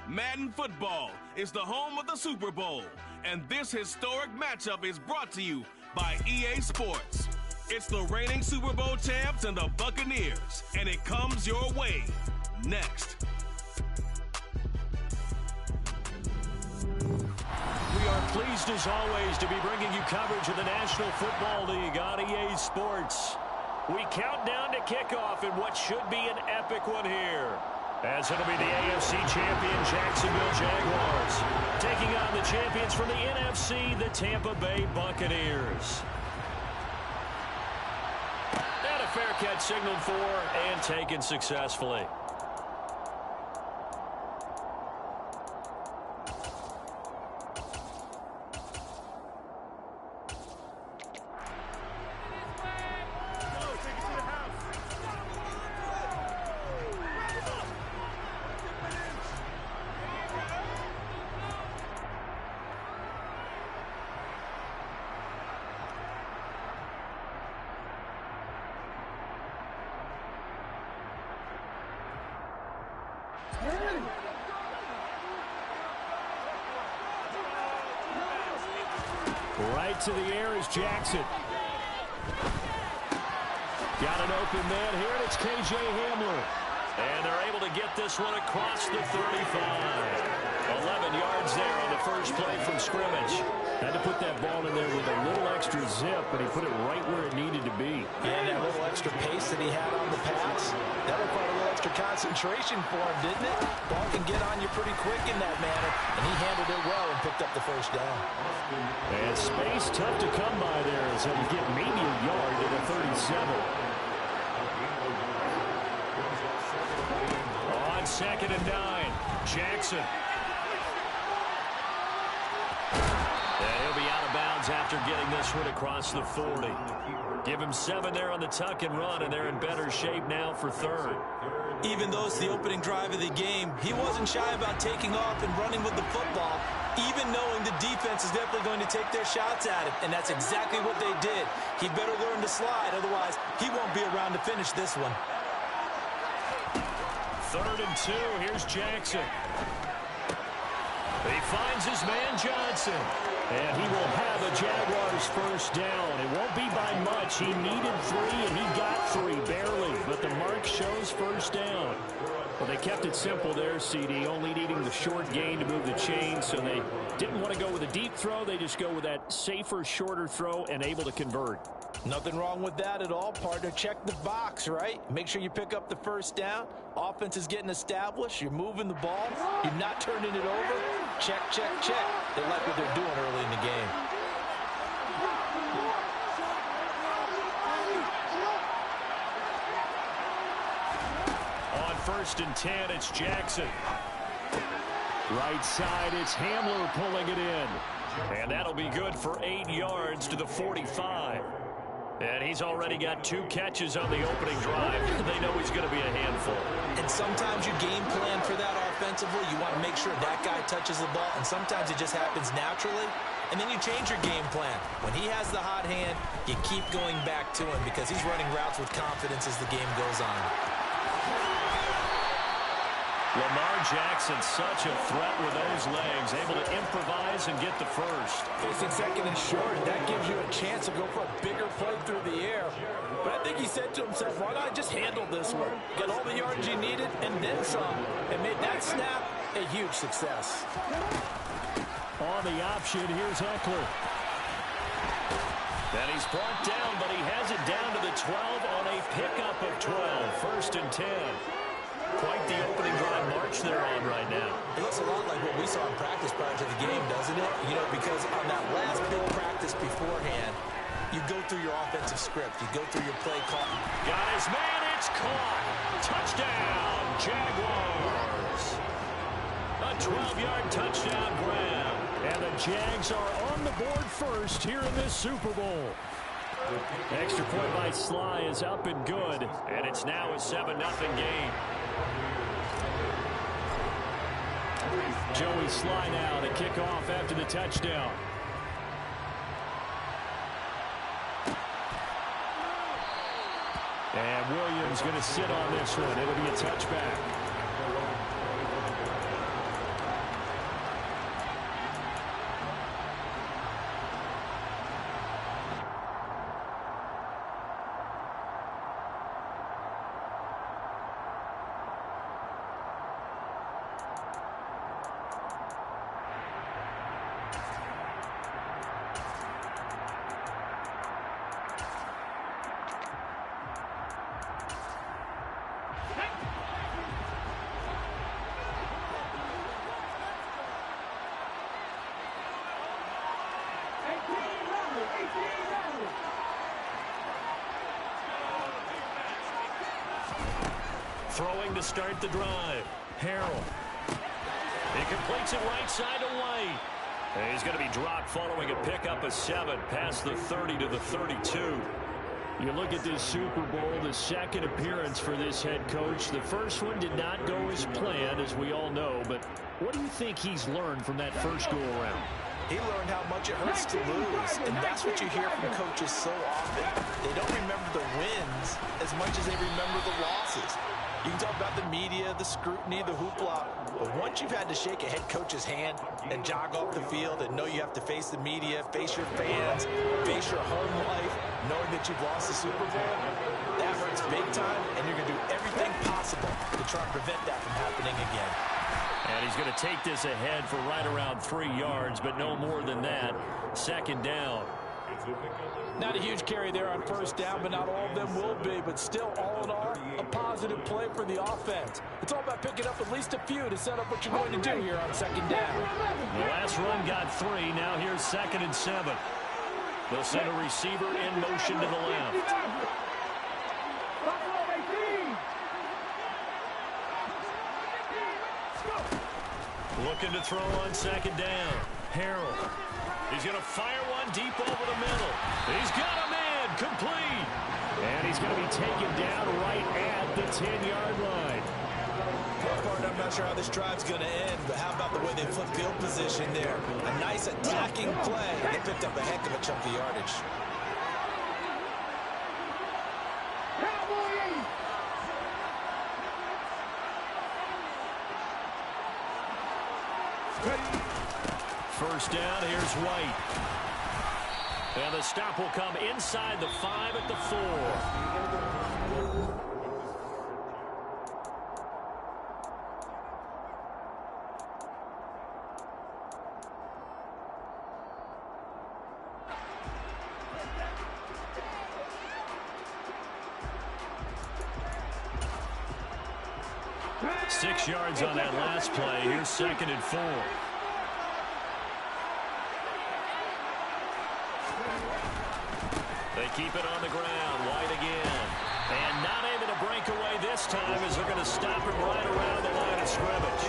Madden Football is the home of the Super Bowl, and this historic matchup is brought to you by EA Sports. It's the reigning Super Bowl champs and the Buccaneers, and it comes your way next. We are pleased as always to be bringing you coverage of the National Football League on EA Sports. We count down to kickoff in what should be an epic one here, as it'll be the AFC champion Jacksonville Jaguars taking on the champions from the NFC, the Tampa Bay Buccaneers. And a fair catch signaled for and taken successfully. Right to the air is Jackson. Got an open man here, and it's KJ Hamler. And they're able to get this one across the 35. 11 yards there on the first play from scrimmage. Had to put that ball in there with a little extra zip, but he put it right where it needed to be. And that little extra pace that he had on the pass, that required a little extra concentration for him, didn't it? Ball can get on you pretty quick in that manner, and he handled it well and picked up the first down. And space tough to come by there as he'll get maybe a yard to the 37. On 2nd and 9, Jackson. And he'll be out of bounds after getting this one across the 40. Give him 7 there on the tuck and run, and they're in better shape now for 3rd. Even though it's the opening drive of the game, he wasn't shy about taking off and running with the football, even knowing the defense is definitely going to take their shots at him, and that's exactly what they did. He better learn to slide, otherwise he won't be around to finish this one. 3rd and 2, here's Jackson. He finds his man Johnson. And he will have a Jaguars first down. It won't be by much. He needed 3, and he got 3, barely. But the mark shows first down. Well, they kept it simple there, CD, only needing the short gain to move the chain. So they didn't want to go with a deep throw. They just go with that safer, shorter throw and able to convert. Nothing wrong with that at all, partner. Check the box, right? Make sure you pick up the first down. Offense is getting established. You're moving the ball. You're not turning it over. Check, check, check. They like what they're doing early in the game. On 1st and 10, it's Jackson. Right side, it's Hamler pulling it in. And that'll be good for 8 yards to the 45. And he's already got 2 catches on the opening drive. They know he's going to be a handful. And sometimes you game plan for that offensively. You want to make sure that guy touches the ball, and sometimes it just happens naturally. And then you change your game plan. When he has the hot hand, you keep going back to him because he's running routes with confidence as the game goes on. Lamar Jackson, such a threat with those legs, able to improvise and get the first. Facing 2nd and short, that gives you a chance to go for a bigger play through the air. But I think he said to himself, why not just handle this one? Get all the yards you needed and then some. And made that snap a huge success. On the option, here's Eckler. And he's brought down, but he has it down to the 12 on a pickup of 12. 1st and 10. Quite the opening drive march they're on right now. It looks a lot like what we saw in practice prior to the game, doesn't it? You know, because on that last big practice beforehand, you go through your offensive script. You go through your play call. Got his man. It's caught. Touchdown, Jaguars. A 12-yard touchdown grab. And the Jags are on the board first here in this Super Bowl. Extra point by Sly is up and good. And it's now a 7-0 game. Joey Sly now to kick off after the touchdown. And Williams going to sit on this one. It'll be a touchback. Throwing to start the drive. Harrell. He completes it right side to White. And he's going to be dropped following a pickup of 7 past the 30 to the 32. You look at this Super Bowl, the second appearance for this head coach. The first one did not go as planned, as we all know. But what do you think he's learned from that first go-around? He learned how much it hurts to lose, and that's what you hear from coaches so often. They don't remember the wins as much as they remember the losses. You can talk about the media, the scrutiny, the hoopla, but once you've had to shake a head coach's hand and jog off the field and know you have to face the media, face your fans, face your home life, knowing that you've lost the Super Bowl, that hurts big time, and you're going to do everything possible to try and prevent that from happening again. And he's going to take this ahead for right around 3 yards, but no more than that. Second down. Not a huge carry there on first down, but not all of them will be. But still, all in all, a positive play for the offense. It's all about picking up at least a few to set up what you're going to do here on second down. The last run got 3. Now here's 2nd and 7. They'll send a receiver in motion to the left. Looking to throw on second down. Harrell. He's going to fire one deep over the middle. He's got a man complete. And he's going to be taken down right at the 10-yard line. I'm not sure how this drive's going to end, but how about the way they flip field position there? A nice attacking play. They picked up a heck of a chunk of yardage. First down, here's White. And the stop will come inside the 5 at the 4. Six yards on that last play. Here's 2nd and 4. They keep it on the ground. White again. And not able to break away this time as they're going to stop him right around the line of scrimmage.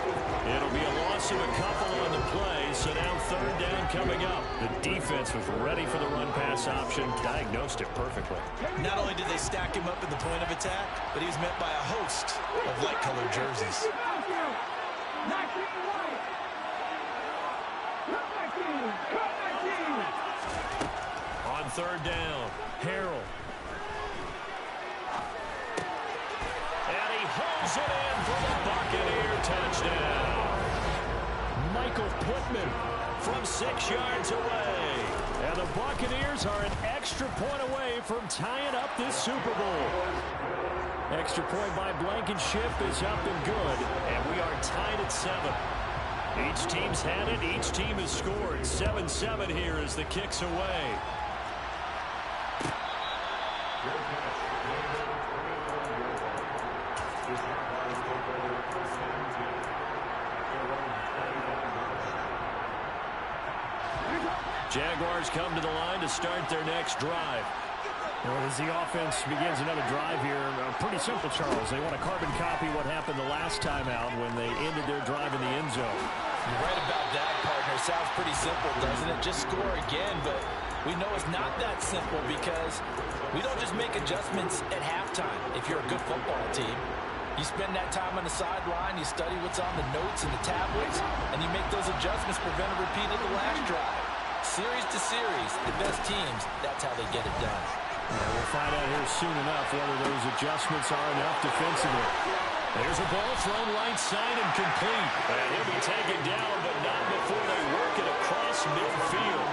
It'll be a loss of a couple on the play, so now 3rd down coming up. The defense was ready for the run-pass option, diagnosed it perfectly. Not only did they stack him up at the point of attack, but he was met by a host of light-colored jerseys. On 3rd down, Harrell. And he holds it in for the Buccaneer touchdown. Michael Pittman from 6 yards away. And the Buccaneers are an extra point away from tying up this Super Bowl. Extra point by Blankenship is up and good. And we are tied at 7. Each team's had it. Each team has scored. 7-7 here as the kick's away. Jaguars come to the line to start their next drive. Well, as the offense begins another drive here, pretty simple, Charles. They want to carbon copy what happened the last time out when they ended their drive in the end zone. You're right about that, partner. Sounds pretty simple, doesn't it? Just score again, but we know it's not that simple because we don't just make adjustments at halftime if you're a good football team. You spend that time on the sideline, you study what's on the notes and the tablets, and you make those adjustments, prevent a repeat of the last drive. Series to series, the best teams, that's how they get it done. Yeah, we'll find out here soon enough whether those adjustments are enough defensively. There's a ball thrown right side and complete. And he'll be taken down, but not before they work it across midfield.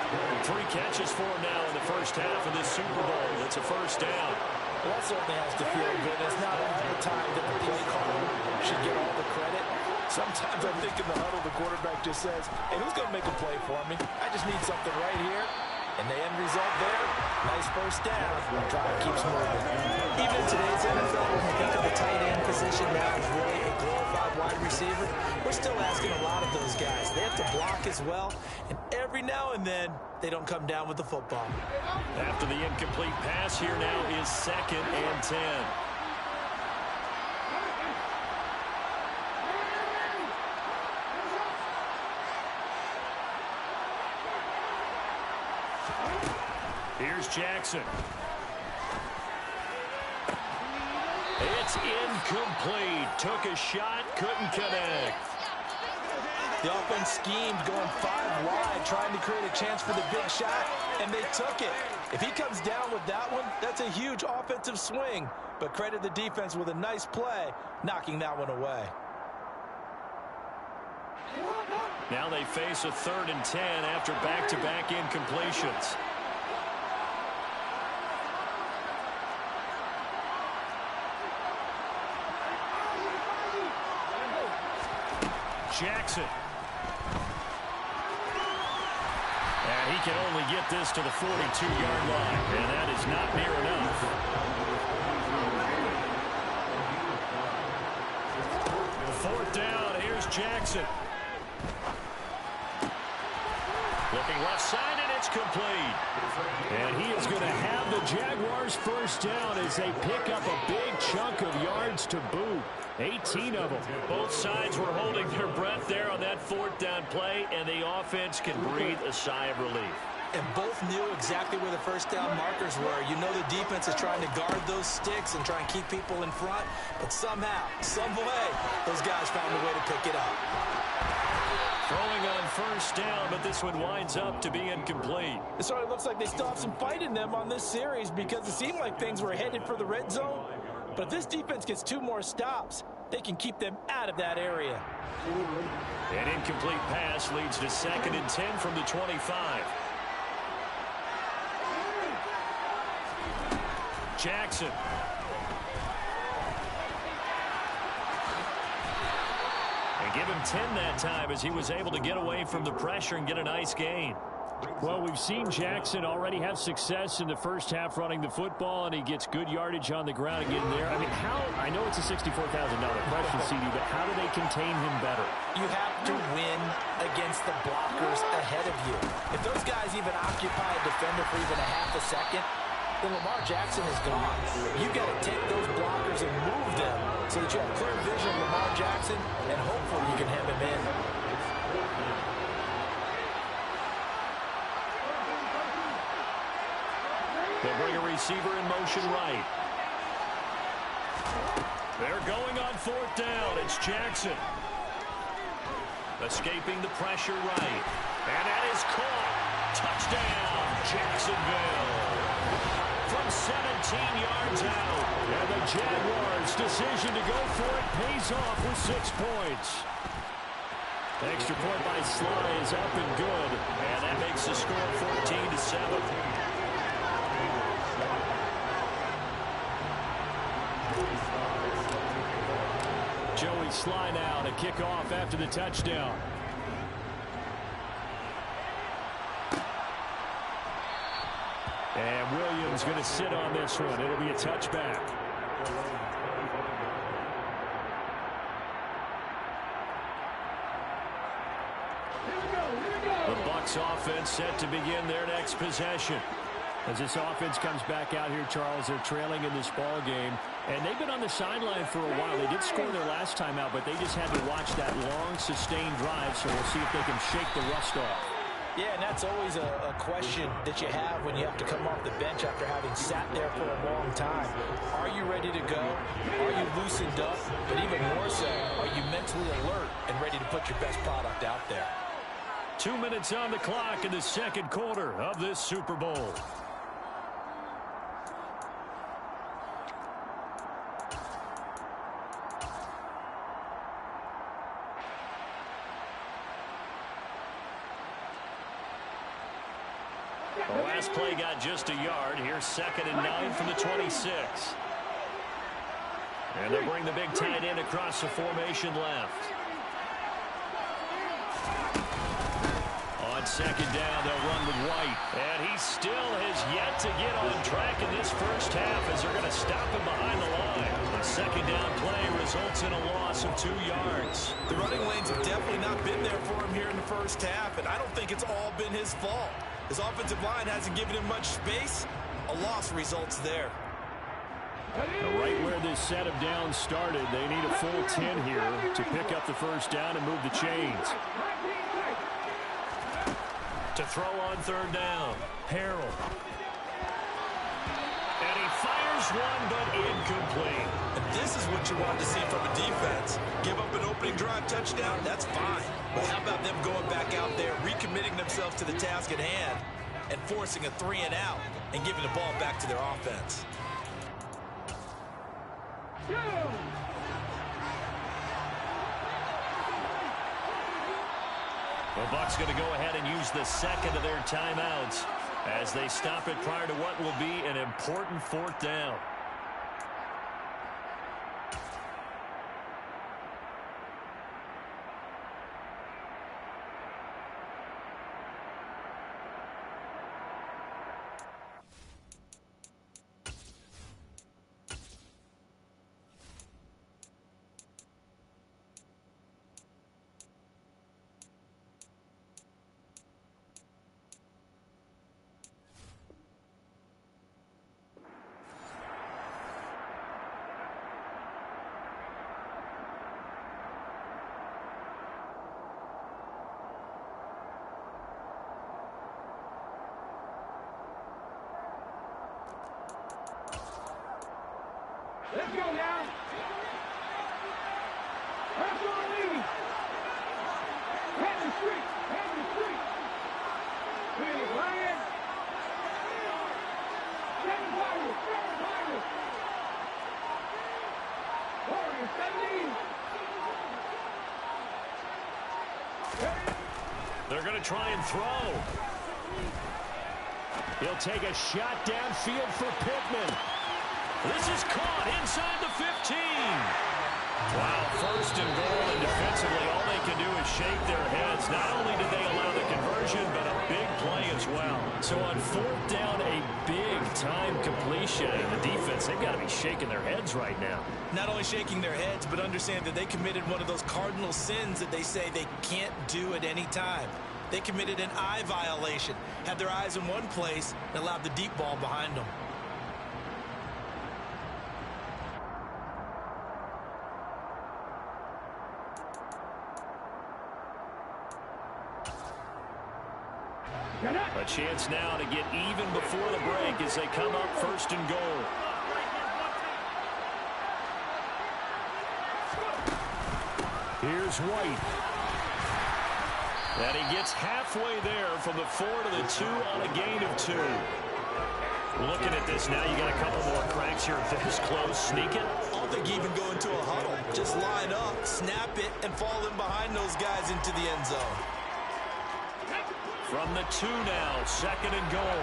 3 catches for him now in the first half of this Super Bowl. It's a first down. Well, that certainly has to feel good. It's not all the time that the play caller should get all the credit. Sometimes I think in the huddle, the quarterback just says, hey, who's going to make a play for me? I just need something right here. And the end result there, nice first down. The drive keeps moving. Even in today's NFL, when we think of the tight end position now as really a glorified wide receiver, we're still asking a lot of those guys. They have to block as well, and every now and then, they don't come down with the football. After the incomplete pass, here now is 2nd and 10. Here's Jackson. It's incomplete. Took a shot, couldn't connect. The offense schemed going 5 wide, trying to create a chance for the big shot, and they took it. If he comes down with that one, that's a huge offensive swing. But credit the defense with a nice play, knocking that one away. Now they face a 3rd and 10 after back-to-back incompletions. Jackson. And he can only get this to the 42-yard line, and that is not near enough. 4th down, here's Jackson. Looking left side, and it's complete. And he is going to have the Jaguars' first down as they pick up a big chunk of yards to boot. 18 of them. Both sides were holding their breath there on that 4th down play, and the offense can breathe a sigh of relief. And both knew exactly where the first down markers were. You know the defense is trying to guard those sticks and try and keep people in front, but somehow, some way, those guys found a way to pick it up. Throwing on first down, but this one winds up to be incomplete. It sort of looks like they still have some fight in them on this series because it seemed like things were headed for the red zone. But if this defense gets 2 more stops, they can keep them out of that area. An incomplete pass leads to 2nd and 10 from the 25. Jackson. And give him 10 that time as he was able to get away from the pressure and get a nice gain. Well, we've seen Jackson already have success in the first half running the football, and he gets good yardage on the ground again there. I mean, I know it's a $64,000 question, CD, but how do they contain him better? You have to win against the blockers ahead of you. If those guys even occupy a defender for even a half a second, then Lamar Jackson is gone. You've got to take those blockers and move them so that you have clear vision of Lamar Jackson, and hopefully you can hem him in. They'll bring a receiver in motion right. They're going on 4th down. It's Jackson. Escaping the pressure right. And that is caught. Touchdown, Jacksonville. From 17 yards out. And the Jaguars' decision to go for it pays off with 6 points. Extra point by Sly is up and good. And that makes the score 14-7. Joey Sly now to kick off after the touchdown. And Williams going to sit on this one. It'll be a touchback. The Bucs offense set to begin their next possession. As this offense comes back out here, Charles, they're trailing in this ball game. And they've been on the sideline for a while. They did score their last time out, but they just had to watch that long, sustained drive. So we'll see if they can shake the rust off. Yeah, and that's always a question that you have when you have to come off the bench after having sat there for a long time. Are you ready to go? Are you loosened up? But even more so, are you mentally alert and ready to put your best product out there? 2 minutes on the clock in the 2nd quarter of this Super Bowl. The last play got just a yard. Here's 2nd and 9 from the 26. And they'll bring the big tight end across the formation left. On 2nd down, they'll run with White. And he still has yet to get on track in this first half as they're going to stop him behind the line. The 2nd down play results in a loss of 2 yards. The running lanes have definitely not been there for him here in the first half, and I don't think it's all been his fault. His offensive line hasn't given him much space. A loss results there. Right where this set of downs started, they need a full 10 here to pick up the first down and move the chains. To throw on 3rd down, Harrell. Throws one, but incomplete. And this is what you want to see from a defense. Give up an opening drive touchdown, that's fine. But how about them going back out there, recommitting themselves to the task at hand, and forcing a 3-and-out and giving the ball back to their offense? The Bucs going to go ahead and use the second of their timeouts as they stop it prior to what will be an important 4th down. Let's go now. Press on lead. Head the street. Head the street. Here's Ryan. Seven Pirates. Warriors 70. They're going to try and throw. He'll take a shot downfield for Pittman. This is caught inside the 15. Wow, 1st and goal, and defensively all they can do is shake their heads. Not only did they allow the conversion, but a big play as well. So on 4th down, a big-time completion. And the defense, they've got to be shaking their heads right now. Not only shaking their heads, but understand that they committed one of those cardinal sins that they say they can't do at any time. They committed an eye violation, had their eyes in one place, and allowed the deep ball behind them. A chance now to get even before the break as they come up 1st and goal. Here's White. And he gets halfway there from the 4 to the 2 on a gain of 2. Looking at this now, you got a couple more cracks here this close. Sneak it. I don't think you even go into a huddle. Just line up, snap it, and fall in behind those guys into the end zone. From the 2 now, 2nd and goal.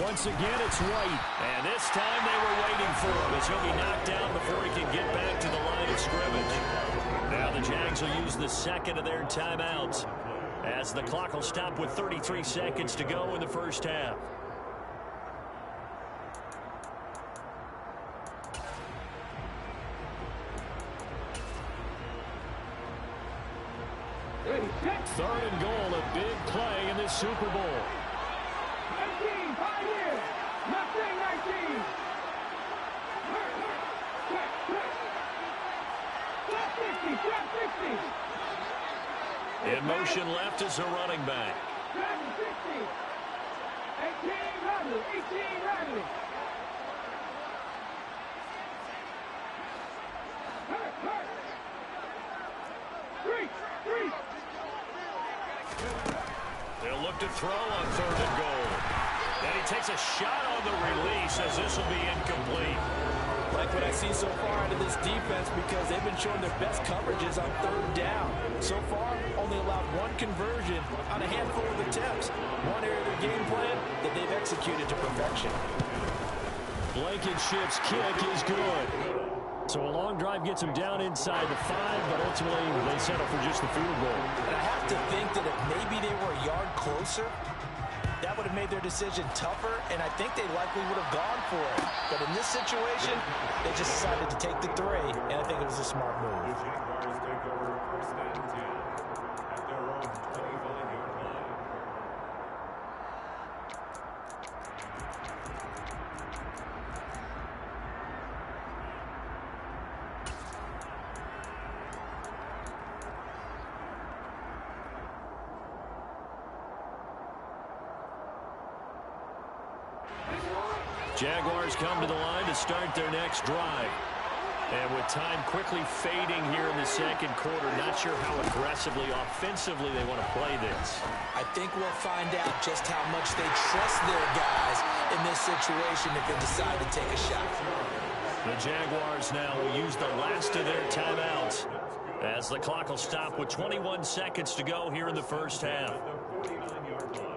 Once again, it's White. And this time they were waiting for him as he'll be knocked down before he can get back to the line of scrimmage. Now the Jags will use the second of their timeouts as the clock will stop with 33 seconds to go in the 1st half. Third and goal, a big play in this Super Bowl. 19, Pioneer. Mustang 19. Trap 60. In motion left is a running back. Trap 60. 18 Radley. 18 Radley. Hurt. 3. They'll look to throw on 3rd and goal. And he takes a shot on the release as this will be incomplete. Like what I see so far out of this defense because they've been showing their best coverages on 3rd down. So far, only allowed 1 conversion on a handful of attempts. One area of their game plan that they've executed to perfection. Blankenship's kick is good. So a long drive gets him down inside the 5, but ultimately they settle for just the field goal. And I have to think that if maybe they were a yard closer, that would have made their decision tougher, and I think they likely would have gone for it. But in this situation, they just decided to take the 3, and I think it was a smart move. The Jaguars take over first and 10 at their own 25-yard line. Jaguars come to the line to start their next drive. And with time quickly fading here in the second quarter, not sure how aggressively, offensively they want to play this. I think we'll find out just how much they trust their guys in this situation if they decide to take a shot. The Jaguars now will use the last of their timeouts as the clock will stop with 21 seconds to go here in the first half. The 49-yard line.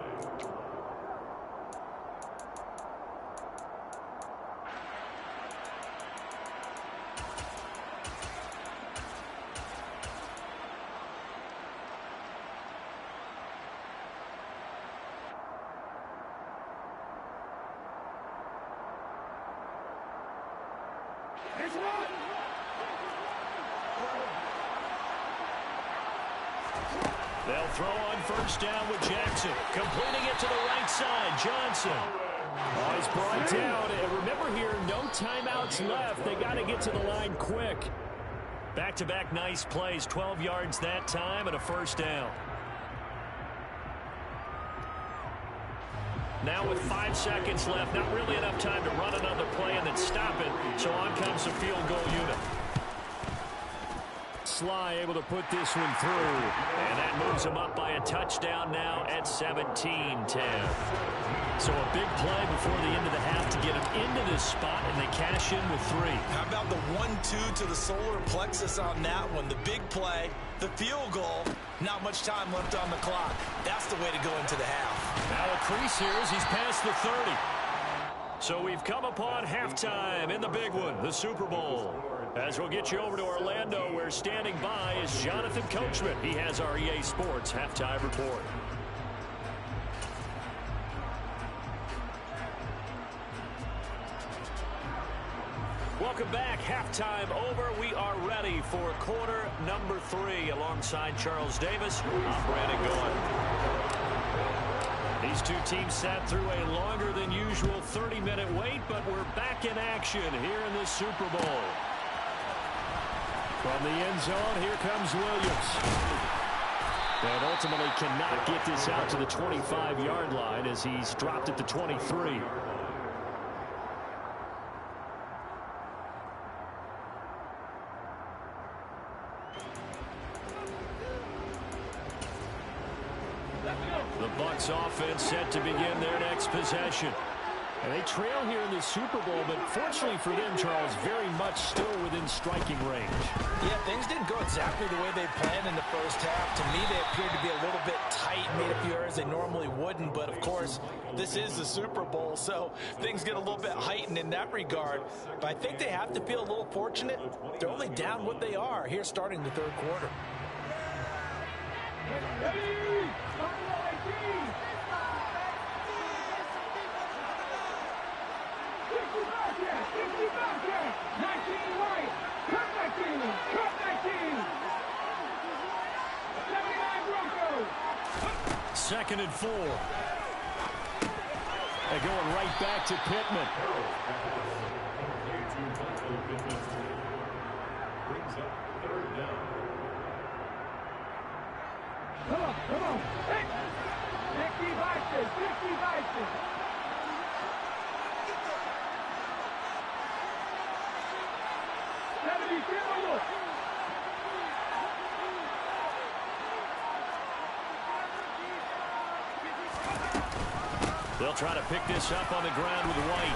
They'll throw on first down with Jackson. Completing it to the right side, Johnson. Oh, he's brought down. And remember here, no timeouts left. They got to get to the line quick. Back-to-back nice plays, 12 yards that time and a first down. Now with 5 seconds left, not really enough time to run another play and then stop it. So on comes the field goal unit. Sly able to put this one through. And that moves him up by a touchdown now at 17-10. So a big play before the end of the half to get him into this spot, and they cash in with 3. How about the 1-2 to the solar plexus on that one? The big play, the field goal, not much time left on the clock. That's the way to go into the half. Now a crease here as he's past the 30. So we've come upon halftime in the big one, the Super Bowl. As we'll get you over to Orlando, where standing by is Jonathan Coachman. He has our EA Sports halftime report. Welcome back. Halftime over. We are ready for quarter number 3 alongside Charles Davis. I'm Brandon Goin. These two teams sat through a longer than usual 30-minute wait, but we're back in action here in the Super Bowl. From the end zone, here comes Williams. And ultimately cannot get this out to the 25-yard line as he's dropped at the 23. The Bucs offense set to begin their next possession. And they trail here in the Super Bowl, but fortunately for them, Charles, very much still within striking range. Yeah, things didn't go exactly the way they planned in the first half. To me, they appeared to be a little bit tight, made a few errors they normally wouldn't. But, of course, this is the Super Bowl, so things get a little bit heightened in that regard. But I think they have to feel a little fortunate. They're only down what they are here starting the third quarter. Second and 4. They're going right back to Pittman. Come on. 50 vices. They'll try to pick this up on the ground with White.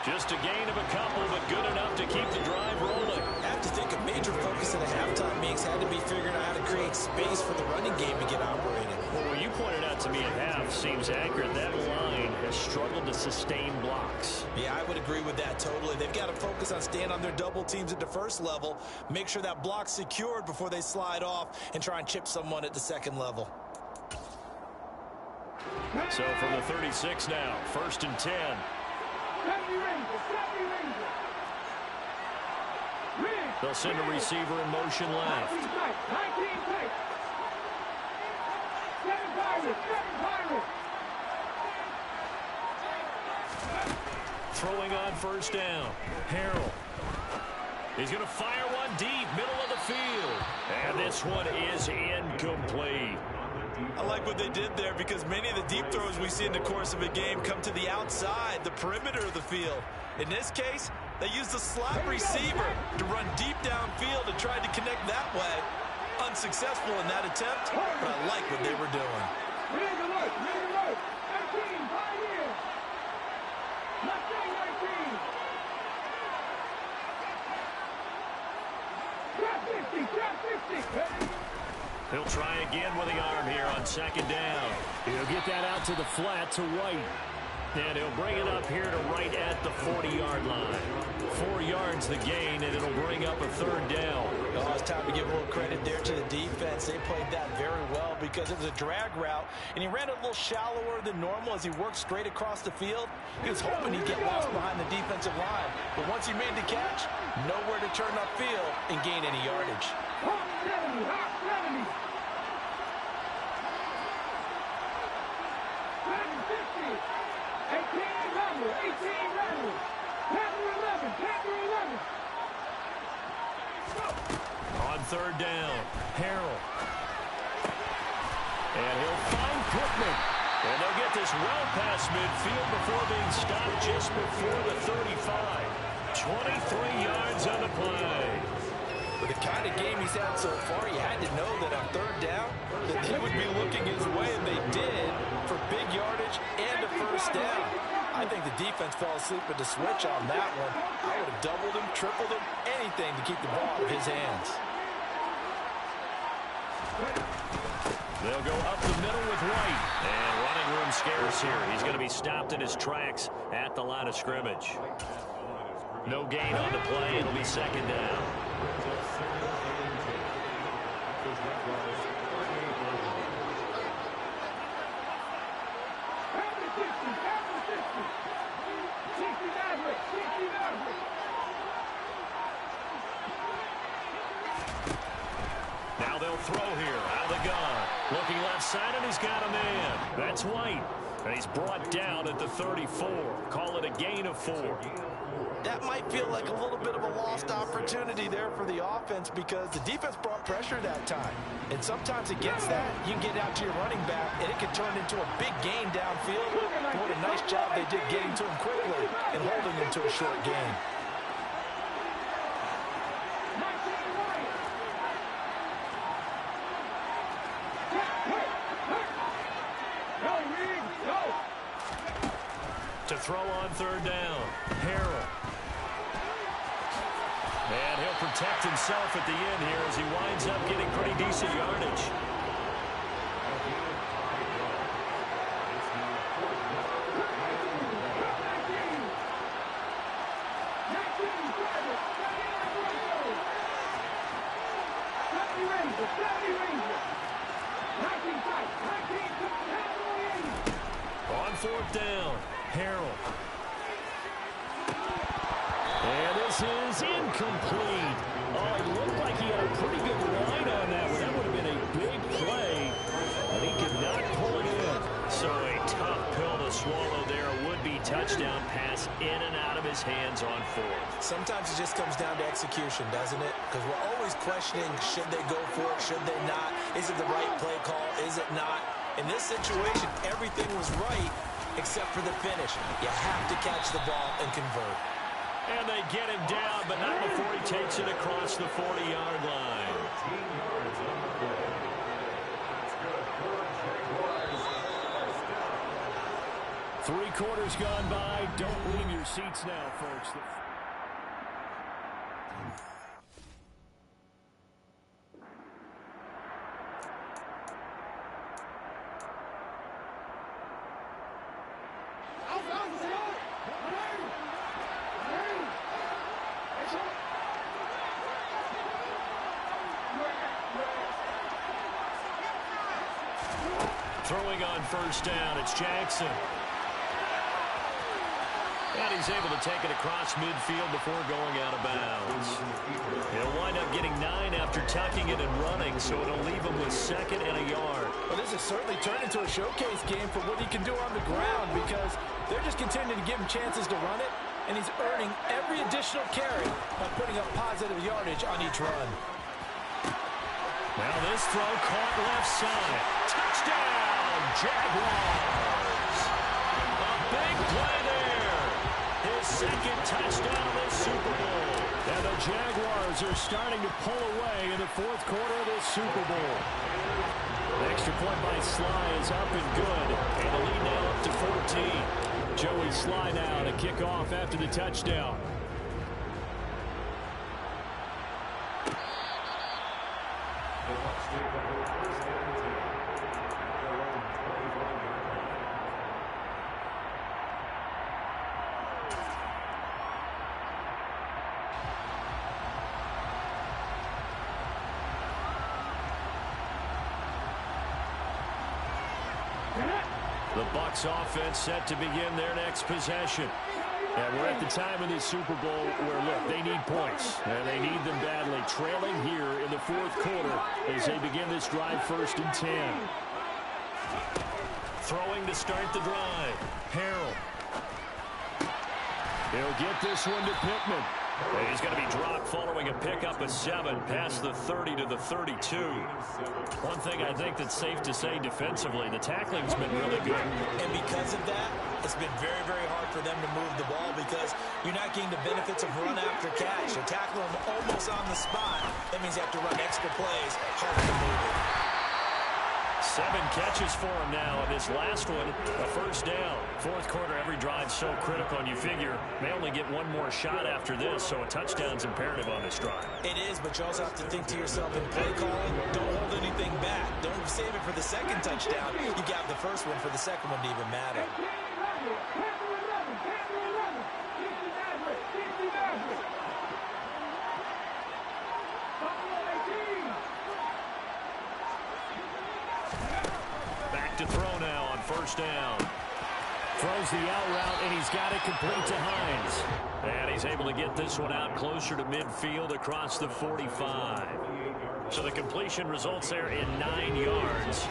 Just a gain of a couple, but good enough to keep the drive rolling. I have to think a major focus of the halftime meetings had to be figuring out how to create space for the running game to get operating. Well, what you pointed out to me at half seems accurate. That line has struggled to sustain blocks. Yeah, I would agree with that totally. They've got to focus on staying on their double teams at the first level, make sure that block's secured before they slide off and try and chip someone at the second level. So from the 36 now, 1st and 10. Rings. They'll send a receiver in motion left. 19 tight. 7 Pirates. Throwing on first down. Harrell. He's going to fire one deep, middle of the field. And this one is incomplete. I like what they did there because many of the deep throws we see in the course of a game come to the outside, the perimeter of the field. In this case, they used a slot receiver to run deep downfield and tried to connect that way. Unsuccessful in that attempt, but I like what they were doing. Red alert. 19, 5 years. Mustang 19. Trap 50. He'll try again with the arm here on second down. He'll get that out to the flat to White. And he'll bring it up here to right at the 40-yard line. 4 yards the gain, and it'll bring up a third down. Oh, it's time to give a little credit there to the defense. They played that very well because it was a drag route, and he ran it a little shallower than normal as he worked straight across the field. He was hoping he'd get lost behind the defensive line. But once he made the catch, nowhere to turn upfield and gain any yardage. Hawk 70. 18 Rebel. Panther 11. On third down, Harrell. And he'll find Pittman. And they'll get this well past midfield before being stopped just before the 35. 23 yards on the play. With the kind of game he's had so far, you had to know that on third down that they would be looking his way, and they did for big yardage and a first down. I think the defense fell asleep with the switch on that one. I would have doubled him, tripled him, anything to keep the ball out of his hands. They'll go up the middle with White. And running room scarce here. He's going to be stopped in his tracks at the line of scrimmage. No gain on the play. It'll be second down. Now they'll throw here out of the gun. Looking left side, and he's got a man. That's White. And he's brought down at the 34. Call it a gain of 4. That might feel like a little bit of a lost opportunity there for the offense because the defense brought pressure that time. And sometimes against that, you can get out to your running back, and it can turn into a big gain downfield. But what a nice job they did getting to him quickly and holding him to a short gain. To throw on third down, Harrell. And he'll protect himself at the end here as he winds up getting pretty decent yardage. On fourth down, Harrell. And this is incomplete. Oh, it looked like he had a pretty good line on that one. That would have been a big play, and he could not pull it in. So a tough pill to swallow there. A would-be touchdown pass in and out of his hands on fourth. Sometimes it just comes down to execution, doesn't it? Because we're always questioning, should they go for it, should they not? Is it the right play call, is it not? In this situation, everything was right except for the finish. You have to catch the ball and convert. And they get him down, but not before he takes it across the 40-yard line. 3 quarters gone by. Don't leave your seats now, folks. Throwing on first down, it's Jackson. And he's able to take it across midfield before going out of bounds. He'll getting 9 after tucking it and running, so it'll leave him with 2nd and a yard. Well, this has certainly turned into a showcase game for what he can do on the ground because they're just continuing to give him chances to run it, and he's earning every additional carry by putting up positive yardage on each run. Now this throw caught left side. Touchdown, Jaguars! A big play there. His 2nd touchdown of the Super Bowl. And the Jaguars are starting to pull away in the 4th quarter of this Super Bowl. The extra point by Sly is up and good. And the lead now up to 14. Joey Sly now to kick off after the touchdown. The Bucs offense set to begin their next possession. And we're at the time in this Super Bowl where, look, they need points. And they need them badly. Trailing here in the 4th quarter as they begin this drive 1st and 10. Throwing to start the drive. Harrell. He'll get this one to Pittman. And he's going to be dropped following a pickup of 7 past the 30 to the 32. One thing I think that's safe to say defensively, the tackling's been really good. And because of that, it's been very, very hard for them to move the ball because you're not getting the benefits of run after catch. You're tackling them almost on the spot. That means you have to run extra plays, harder to move it. 7 catches for him now, and this last one, a 1st down. 4th quarter, every drive so critical, and you figure they only get one more shot after this, so a touchdown's imperative on this drive. It is, but you also have to think to yourself in play calling, don't hold anything back. Don't save it for the 2nd touchdown. You got the 1st one for the 2nd one to even matter. To throw now on 1st down. Throws the out route, and he's got it complete to Hines. And he's able to get this one out closer to midfield across the 45. So the completion results there in 9 yards.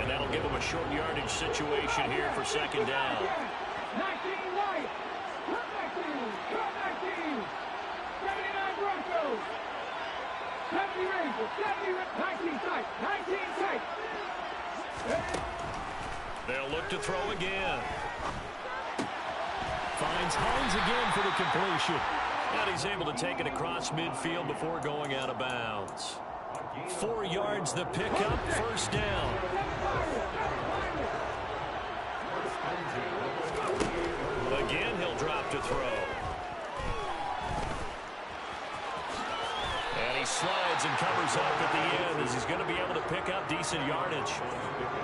And that'll give him a short yardage situation here for 2nd down. 19 White. Come back team. 79 Broncos. 70 Rangers. 19 tight. 19 tight. They'll look to throw again. Finds Hines again for the completion. And he's able to take it across midfield before going out of bounds. 4 yards the pickup, 1st down. Again, he'll drop to throw. And he slides and covers up at the end as he's going to be able to pick up decent yardage.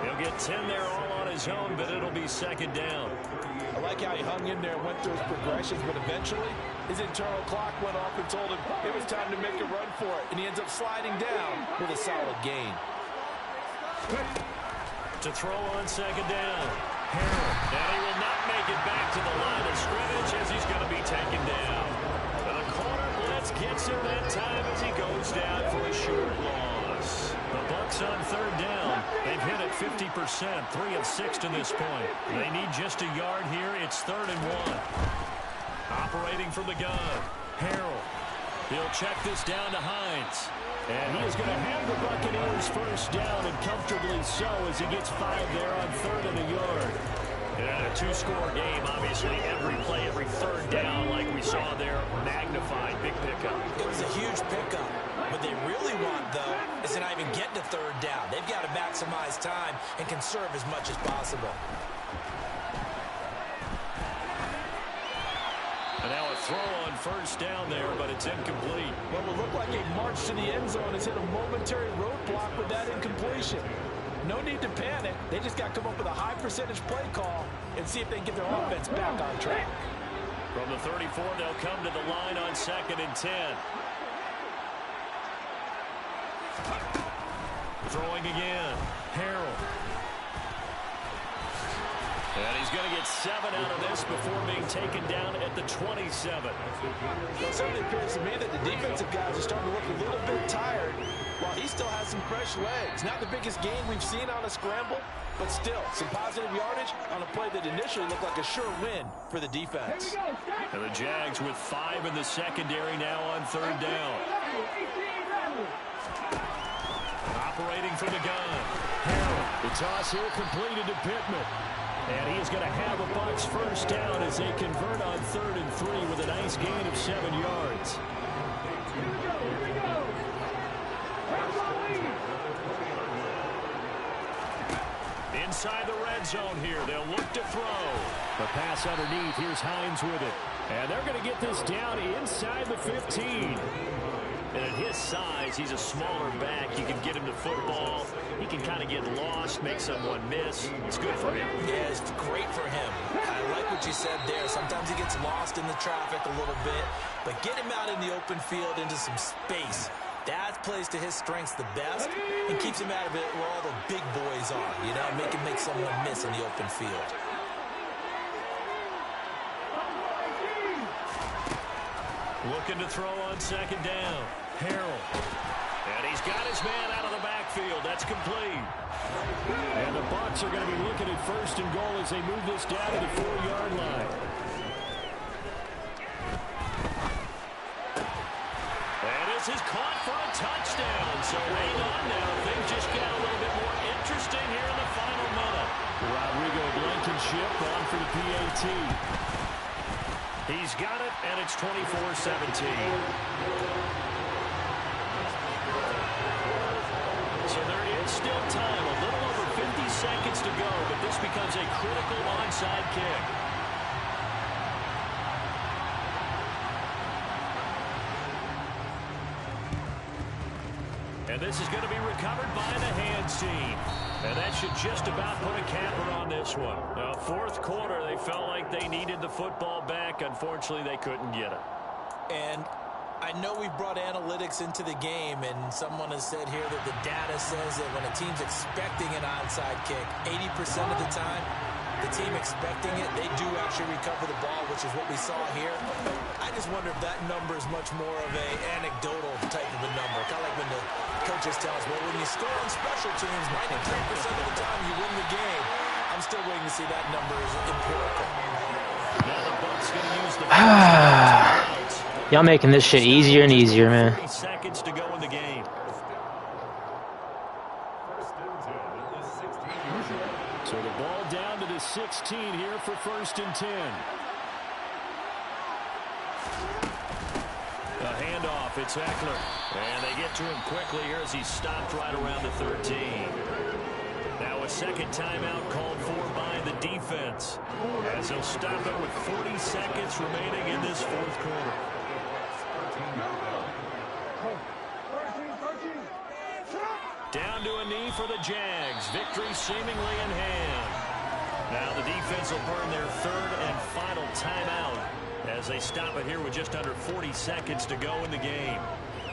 He'll get 10 there all on his own, but it'll be 2nd down. I like how he hung in there and went through his progressions, but eventually his internal clock went off and told him it was time to make a run for it, and he ends up sliding down with a solid gain. To throw on 2nd down. Harrell. And he will not make it back to the line of scrimmage as he's going to be taken down. And the corner blitz gets him that time as he goes down for a short loss. The Bucs on 3rd down. They've hit it 50%, 3 of 6 to this point. They need just a yard here. It's 3rd and 1. Operating from the gun. Harrell. He'll check this down to Hines. And he is going to have the Buccaneers 1st down, and comfortably so as he gets 5 there on 3rd and a yard. And a 2-score game, obviously, every play, every 3rd down, like we saw there, magnified, big pickup. It was a huge pickup. What they really want, though, is to not even get to 3rd down. They've got to maximize time and conserve as much as possible. And now a throw on 1st down there, but it's incomplete. What will look like a march to the end zone has hit a momentary roadblock with that incompletion. No need to panic. They just got to come up with a high percentage play call and see if they can get their offense back on track. From the 34, they'll come to the line on 2nd and 10. Throwing again. Harrell. And he's going to get 7 out of this before being taken down at the 27. It certainly appears to me that the defensive guys are starting to look a little bit tired while he still has some fresh legs. Not the biggest gain we've seen on a scramble, but still some positive yardage on a play that initially looked like a sure win for the defense. And the Jags with 5 in the secondary now on 3rd down. Operating from the gun. Harrell, the toss here completed to Pittman. And he is going to have a Bucs 1st down as they convert on 3rd and 3 with a nice gain of 7 yards. Inside the red zone here, they'll look to throw. The pass underneath, here's Hines with it. And they're going to get this down inside the 15. And at his size, he's a smaller back. You can get him the football. He can kind of get lost, make someone miss. It's good for him. Yeah, it's great for him. I like what you said there. Sometimes he gets lost in the traffic a little bit. But get him out in the open field into some space. That plays to his strengths the best and keeps him out of it where all the big boys are. You know, make him make someone miss in the open field. Looking to throw on 2nd down. Harrell. And he's got his man out of the backfield. That's complete. And the Bucs are going to be looking at 1st and goal as they move this down to the 4-yard line. And this is caught for a touchdown. So hang on now. Things just get a little bit more interesting here in the final minute. Rodrigo Blankenship on for the PAT. He's got it, and it's 24-17. So there is still time, a little over 50 seconds to go, but this becomes a critical onside kick. And this is going to be recovered by the hands team. And that should just about put a capper on this one. Now, 4th quarter, they felt like they needed the football back. Unfortunately, they couldn't get it. And I know we brought analytics into the game, and someone has said here that the data says that when a team's expecting an onside kick, 80% of the time, the team expecting it, they do actually recover the ball, which is what we saw here. I just wonder if that number is much more of an anecdotal type of a number. Kind of like when the coaches tell us, well, when you score on special teams, 93% of the time you win the game. I'm still waiting to see that number is empirical. Now the Bucs going to use the Y'all making this shit easier and easier, man. 30 seconds to go in the game. So the ball down to the 16 here for 1st and 10. A handoff, it's Eckler. And they get to him quickly here as he's stopped right around the 13. Now a 2nd timeout called for by the defense, as he'll stop it with 40 seconds remaining in this 4th quarter. Down to a knee for the Jags. Victory seemingly in hand. Now the defense will burn their 3rd and final timeout as they stop it here with just under 40 seconds to go in the game.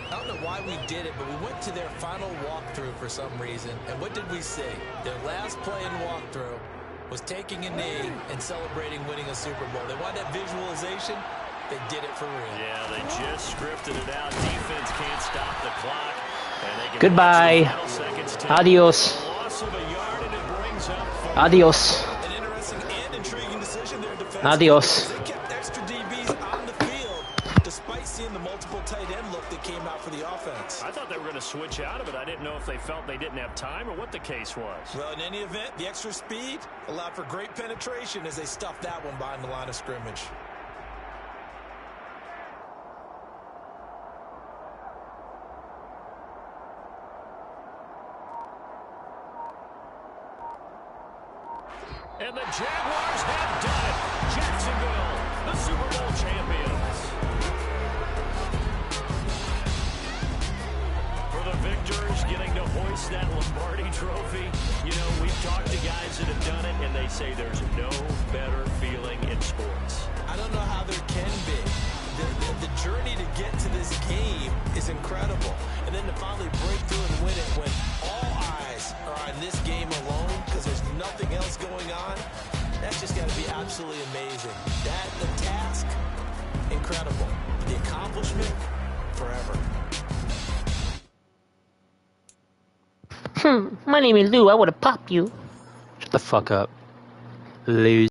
I don't know why we did it, but we went to their final walkthrough for some reason. And what did we see? Their last play in walkthrough was taking a knee and celebrating winning a Super Bowl. They wanted that visualization. They did it for real. Yeah, they just scripted it out. Defense can't stop the clock. And they can Goodbye. Adios. Adios. An interesting and intriguing decision there defensively. Adios. They kept extra DBs on the field despite seeing the multiple tight end look that came out for the offense. I thought they were going to switch out of it. I didn't know if they felt they didn't have time or what the case was. Well, in any event, the extra speed allowed for great penetration as they stuffed that one behind the line of scrimmage. And the Jaguars have done it. Jacksonville, the Super Bowl champions. For the victors, getting to hoist that Lombardi trophy. You know, we've talked to guys that have done it, and they say there's no better feeling in sports. I don't know how there can be. The journey to get to this game is incredible. And then to finally break through and win it when all eyes are on this game alone because there's nothing else going on, That's just got to be absolutely amazing. The task, incredible. The accomplishment, forever. My name is Lou. I would have popped you. Shut the fuck up. Lose.